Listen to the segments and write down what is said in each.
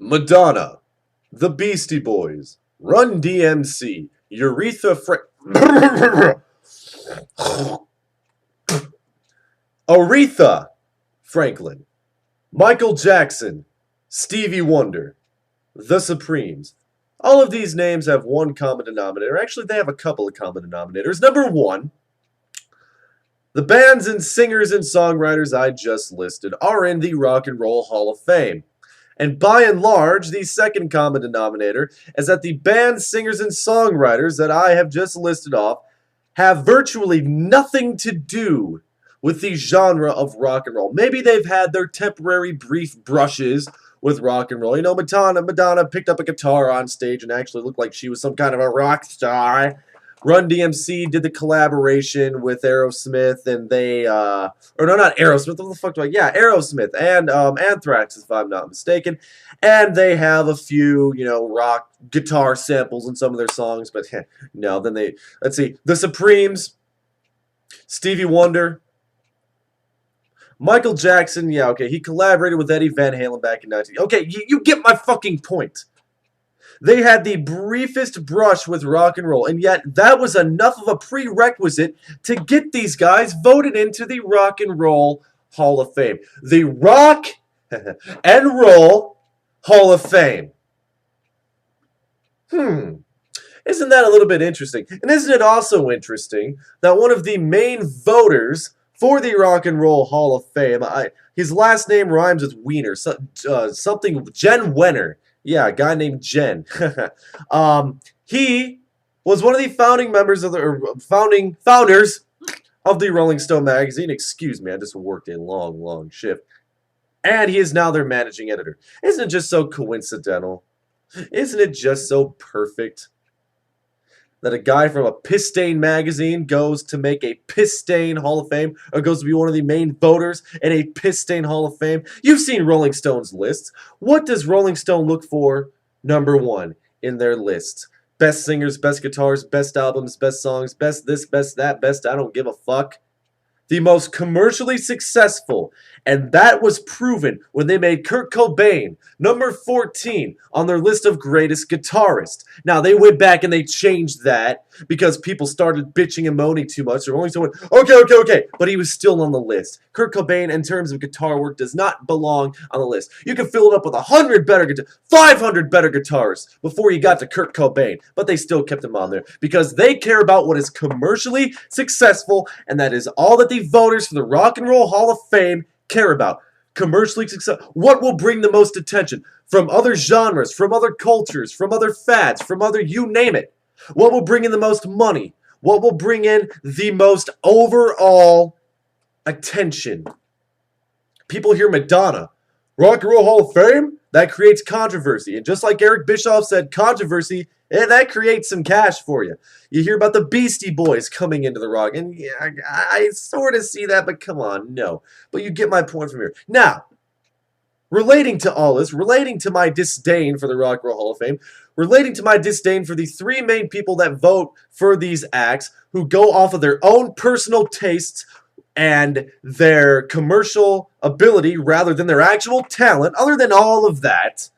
Madonna, the Beastie Boys, Run DMC, Aretha Franklin, Michael Jackson, Stevie Wonder, The Supremes. All of these names have one common denominator. Actually, they have a couple of common denominators. Number one, the bands and singers and songwriters I just listed are in the Rock and Roll Hall of Fame. And by and large, the second common denominator is that the bands, singers, and songwriters that I have just listed off have virtually nothing to do with the genre of rock and roll. Maybe they've had their temporary brief brushes with rock and roll. You know, Madonna picked up a guitar on stage and actually looked like she was some kind of a rock star. Run DMC did the collaboration with Aerosmith, and they, or no, not Aerosmith. What the fuck do I? Yeah, Aerosmith and Anthrax, if I'm not mistaken. And they have a few, you know, rock guitar samples in some of their songs, but no. Then they, let's see, The Supremes, Stevie Wonder, Michael Jackson. Yeah, okay, he collaborated with Eddie Van Halen back in 19. Okay, you get my fucking point. They had the briefest brush with rock and roll, and yet that was enough of a prerequisite to get these guys voted into the Rock and Roll Hall of Fame. The Rock and Roll Hall of Fame. Isn't that a little bit interesting? And isn't it also interesting that one of the main voters for the Rock and Roll Hall of Fame, his last name rhymes with Wiener, something, Jen Wenner. Yeah, a guy named Jen. He was one of the founding members of the founders of the Rolling Stone magazine. Excuse me, I just worked a long shift. And he is now their managing editor. Isn't it just so coincidental? Isn't it just so perfect that a guy from a piss-stain magazine goes to make a piss-stain Hall of Fame, or goes to be one of the main voters in a piss-stain Hall of Fame? You've seen Rolling Stone's lists. What does Rolling Stone look for? Number one in their list. Best singers, best guitars, best albums, best songs, best this, best that, best I don't give a fuck. The most commercially successful, and that was proven when they made Kurt Cobain number 14 on their list of greatest guitarists. Now, they went back and they changed that because people started bitching and moaning too much. So Rolling Stone went, okay, but he was still on the list. Kurt Cobain, in terms of guitar work, does not belong on the list. You can fill it up with 100 better 500 better guitarists before you got to Kurt Cobain, but they still kept him on there because they care about what is commercially successful, and that is all that the voters for the Rock and Roll Hall of Fame care about. Commercially successful. What will bring the most attention from other genres, from other cultures, from other fads, from other you name it? What will bring in the most money? What will bring in the most overall attention? People hear Madonna, Rock and Roll Hall of Fame, that creates controversy. And just like Eric Bischoff said, controversy, that creates some cash for you. You hear about the Beastie Boys coming into the rock, and yeah, I sort of see that, but come on, no. But you get my point from here. Now, relating to all this, relating to my disdain for the Rock and Roll Hall of Fame, relating to my disdain for the three main people that vote for these acts, who go off of their own personal tastes and their commercial ability rather than their actual talent, other than all of that,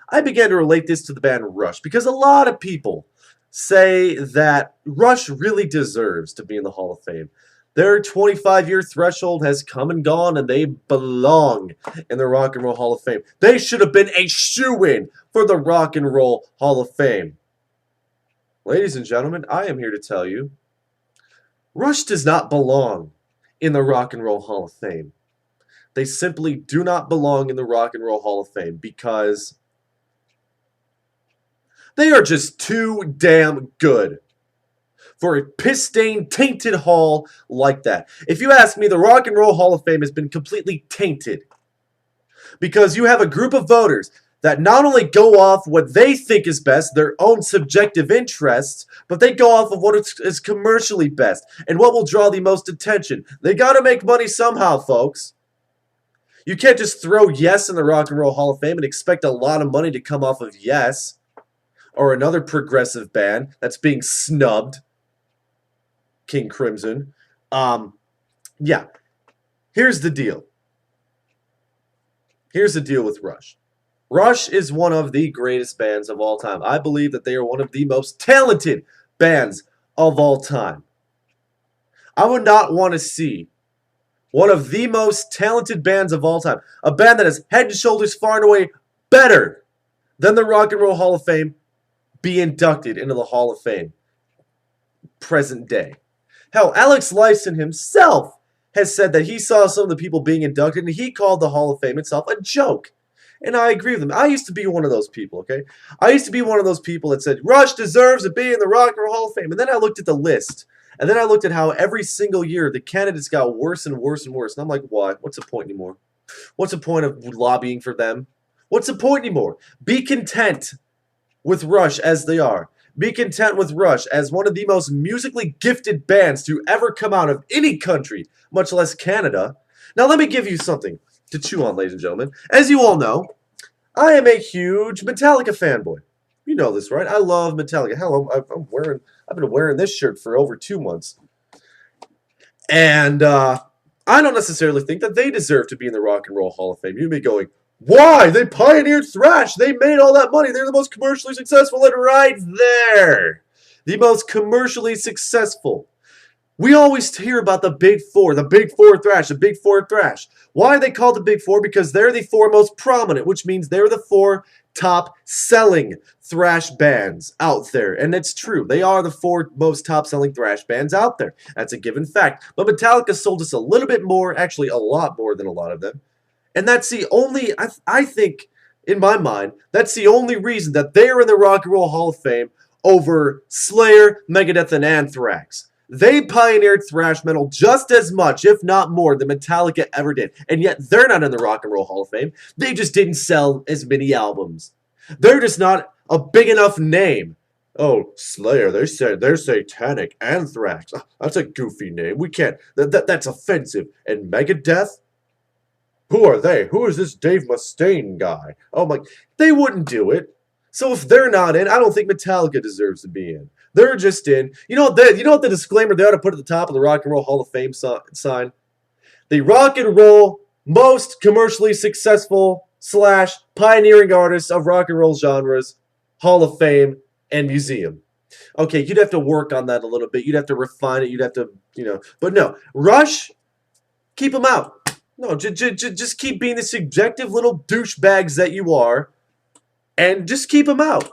I began to relate this to the band Rush, because a lot of people say that Rush really deserves to be in the Hall of Fame. Their 25-year threshold has come and gone, and they belong in the Rock and Roll Hall of Fame. They should have been a shoo-in for the Rock and Roll Hall of Fame. Ladies and gentlemen, I am here to tell you, Rush does not belong in the Rock and Roll Hall of Fame. They simply do not belong in the Rock and Roll Hall of Fame because they are just too damn good for a piss-stained, tainted hall like that. If you ask me, the Rock and Roll Hall of Fame has been completely tainted because you have a group of voters that not only go off what they think is best, their own subjective interests, but they go off of what is commercially best and what will draw the most attention. They got to make money somehow, folks. You can't just throw Yes in the Rock and Roll Hall of Fame and expect a lot of money to come off of Yes or another progressive band that's being snubbed, King Crimson. Yeah, here's the deal. Here's the deal with Rush. Rush is one of the greatest bands of all time. I believe that they are one of the most talented bands of all time. I would not want to see one of the most talented bands of all time, a band that is head and shoulders far and away better than the Rock and Roll Hall of Fame, be inducted into the Hall of Fame present day. Hell, Alex Lifeson himself has said that he saw some of the people being inducted and he called the Hall of Fame itself a joke. And I agree with him. I used to be one of those people, okay? I used to be one of those people that said, Rush deserves to be in the Rock and Roll Hall of Fame. And then I looked at the list. And then I looked at how every single year the candidates got worse and worse and worse. And I'm like, why? What's the point anymore? What's the point of lobbying for them? What's the point anymore? Be content with Rush as they are. Be content with Rush as one of the most musically gifted bands to ever come out of any country, much less Canada. Now let me give you something to chew on, ladies and gentlemen. As you all know, I am a huge Metallica fanboy. You know this, right? I love Metallica. Hell, I've been wearing this shirt for over 2 months. And I don't necessarily think that they deserve to be in the Rock and Roll Hall of Fame. You'd be going, why? They pioneered thrash. They made all that money. They're the most commercially successful. And right there, the most commercially successful. We always hear about the Big Four thrash, the Big Four thrash. Why are they called the Big Four? Because they're the four most prominent, which means they're the four top selling thrash bands out there. And it's true. They are the four most top selling thrash bands out there. That's a given fact. But Metallica sold us a little bit more, actually a lot more than a lot of them. And that's the only, I think, in my mind, that's the only reason that they're in the Rock and Roll Hall of Fame over Slayer, Megadeth, and Anthrax. They pioneered thrash metal just as much, if not more, than Metallica ever did. And yet they're not in the Rock and Roll Hall of Fame. They just didn't sell as many albums. They're just not a big enough name. Oh, Slayer, they said they're satanic. Anthrax, that's a goofy name. We can't, that's offensive. And Megadeth? Who are they? Who is this Dave Mustaine guy? Oh my, they wouldn't do it. So if they're not in, I don't think Metallica deserves to be in. They're just in. You know what the disclaimer they ought to put at the top of the Rock and Roll Hall of Fame sign? The Rock and Roll most commercially successful / pioneering artists of rock and roll genres, Hall of Fame and Museum. Okay, you'd have to work on that a little bit. You'd have to refine it. You'd have to, but no. Rush, keep them out. No, just keep being the subjective little douchebags that you are, and just keep them out.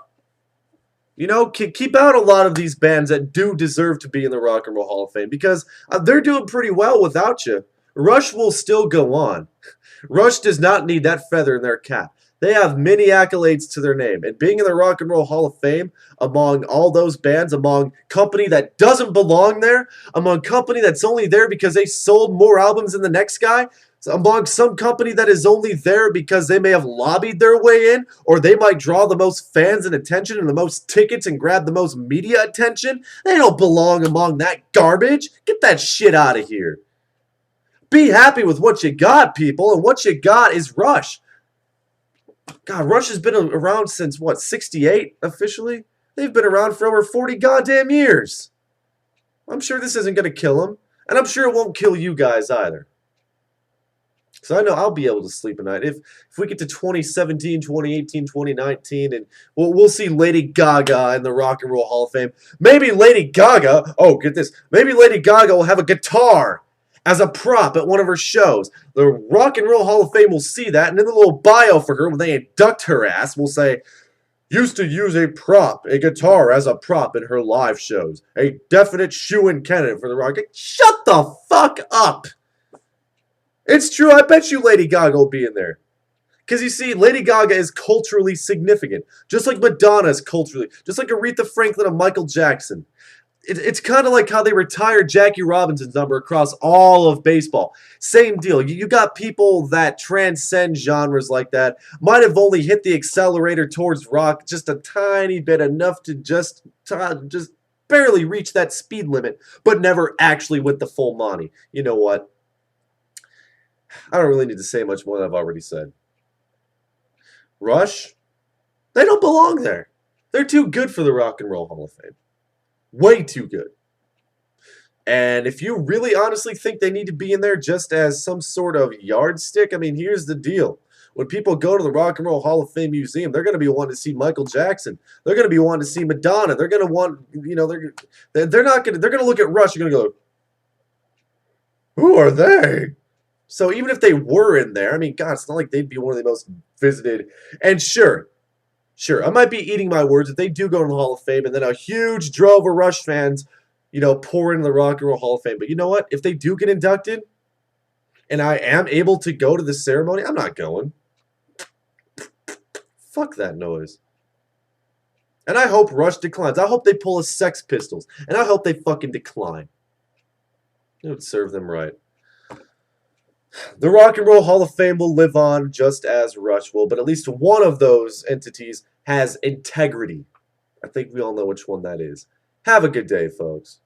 Keep out a lot of these bands that do deserve to be in the Rock and Roll Hall of Fame because they're doing pretty well without you. Rush will still go on. Rush does not need that feather in their cap. They have many accolades to their name, and being in the Rock and Roll Hall of Fame among all those bands, among company that doesn't belong there, among company that's only there because they sold more albums than the next guy, among some company that is only there because they may have lobbied their way in, or they might draw the most fans and attention and the most tickets and grab the most media attention. They don't belong among that garbage. Get that shit out of here. Be happy with what you got, people, and what you got is Rush. God, Rush has been around since, what, 68 officially? They've been around for over 40 goddamn years. I'm sure this isn't going to kill them, and I'm sure it won't kill you guys either. So I know I'll be able to sleep at night. If we get to 2017, 2018, 2019, and we'll see Lady Gaga in the Rock and Roll Hall of Fame. Maybe Lady Gaga, oh, get this, maybe Lady Gaga will have a guitar as a prop at one of her shows. The Rock and Roll Hall of Fame will see that, and in the little bio for her, when they induct her ass, will say, used to use a guitar as a prop in her live shows. A definite shoo-in candidate for the Rock. Shut the fuck up! It's true, I bet you Lady Gaga will be in there. Because you see, Lady Gaga is culturally significant. Just like Madonna is culturally. Just like Aretha Franklin and Michael Jackson. It's kind of like how they retired Jackie Robinson's number across all of baseball. Same deal. You got people that transcend genres like that. Might have only hit the accelerator towards rock just a tiny bit, enough to just barely reach that speed limit, but never actually went the full Monty. You know what? I don't really need to say much more than I've already said. Rush, they don't belong there. They're too good for the Rock and Roll Hall of Fame. Way too good. And if you really honestly think they need to be in there just as some sort of yardstick, I mean, here's the deal. When people go to the Rock and Roll Hall of Fame Museum, they're going to be wanting to see Michael Jackson. They're going to be wanting to see Madonna. They're going to want, you know, they're not going to, they're going to look at Rush. They're going to go, who are they? So even if they were in there, I mean, God, it's not like they'd be one of the most visited. And sure, I might be eating my words if they do go in the Hall of Fame, and then a huge drove of Rush fans, pour into the Rock and Roll Hall of Fame. But you know what? If they do get inducted, and I am able to go to the ceremony, I'm not going. Fuck that noise. And I hope Rush declines. I hope they pull a Sex Pistols, and I hope they fucking decline. It would serve them right. The Rock and Roll Hall of Fame will live on just as Rush will, but at least one of those entities has integrity. I think we all know which one that is. Have a good day, folks.